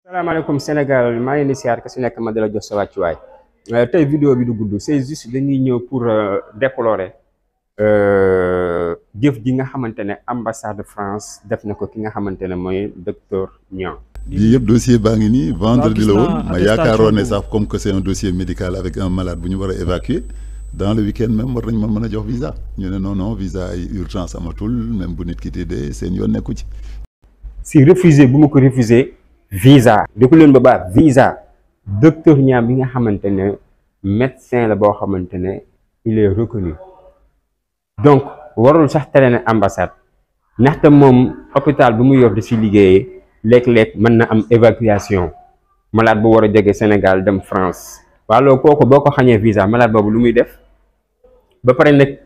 salaamaaleykum Sénégal maa ngi leen di siyaar ka si nekk ma di la jox sa wàccuwaay tey vidéo bi du gudd c'est juste dañuy ñëw pour déplorer jëf ji nga xamante ne ambassade de France def na ko ki nga xamante ne mooy docteur Niang. lii yëpp dossier baa ngi nii vendredi la woon ma yaakaaroon ne sax comme que c'est un dossier médical avec un malade bu ñu war a évacuer dans le week-end même war nañ ma mën a jox visa ñu ne non visa ay urgence amatul même bu nit ki di dee seen yoon nekku ci. si refusé bu ma ko refusé visa déglu leen ba baax visa docteur Niang bi nga xamante ne médecin la boo xamante ne il est reconnu donc warul sax tere ne ambassade ndaxte moom hôpital bi mu yor di si liggéeyee léeg-léeg mën na am évacuation malade bu war a jóge Sénégal dem France waaw loolu kooku boo ko xañee visa malade boobu lu muy def ba pare nag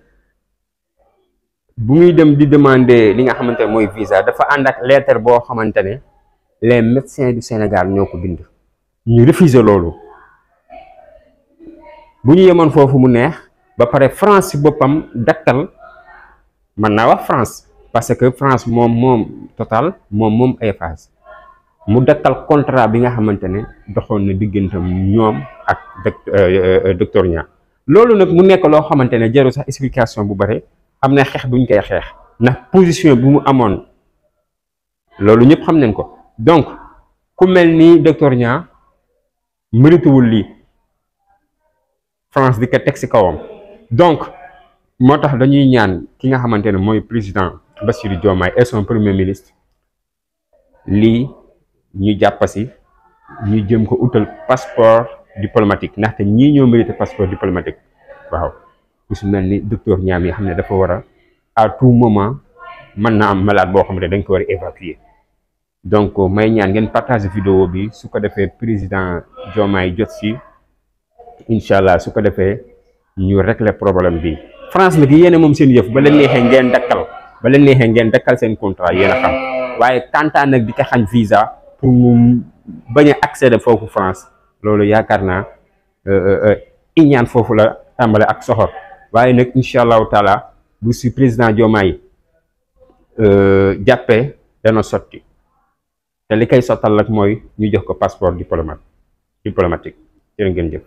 bu muy dem di demander li nga xamante ne mooy visa dafa ànd ak lettre boo xamante ne les médecins du Sénégal ñoo ko bind ñu refuser loolu bu ñu yemoon foofu mu neex ba pare France ci boppam dakkal mën naa wax France parce que France moom Total moom Eiffage mu dakkal contrat bi nga xamante ne doxoon na diggantam ñoom ak docteur Niang loolu nag mu nekk loo xamante ne jarul sax explication bu bare am na xeex buñ koy xeex ndax position bu mu amoon loolu ñëpp xam nañ ko donc ku mel ni docteur Niang mëritewul lii France di ko teg ci kawam donc moo tax dañuy ñaan ki nga xamante ne mooy président Bassirou Diomaye et son premier ministre lii ñu jàppasi ñu jëm ko utal passeport diplomatique ndaxte ñii ñoo mérité passeport diplomatique waaw ku su mel ni docteur Niang yi xam ne dafa war a à tout moment mën na am malade boo xam ne dañ ko war a évacuer donc may ñaan ngeen partage vidéo bi su ko defee président Diomaye jot si incha allah su ko defee ñu régler problème bi France nag yéen moom seen yëf ba leen neexee ngeen dakkal seen contrat yéen a xam waaye kantaan nag di ko xañ visa pour mu bañ a accéder foofu France loolu yaakaar naa iñaan foofu la tàmbale ak soxor waaye nag incha allahu taala bu si président Diomaye jàppee dana sotti te li koy sottal nag mooy ñu jox ko passeport diplomatique jërë ngeen jëf.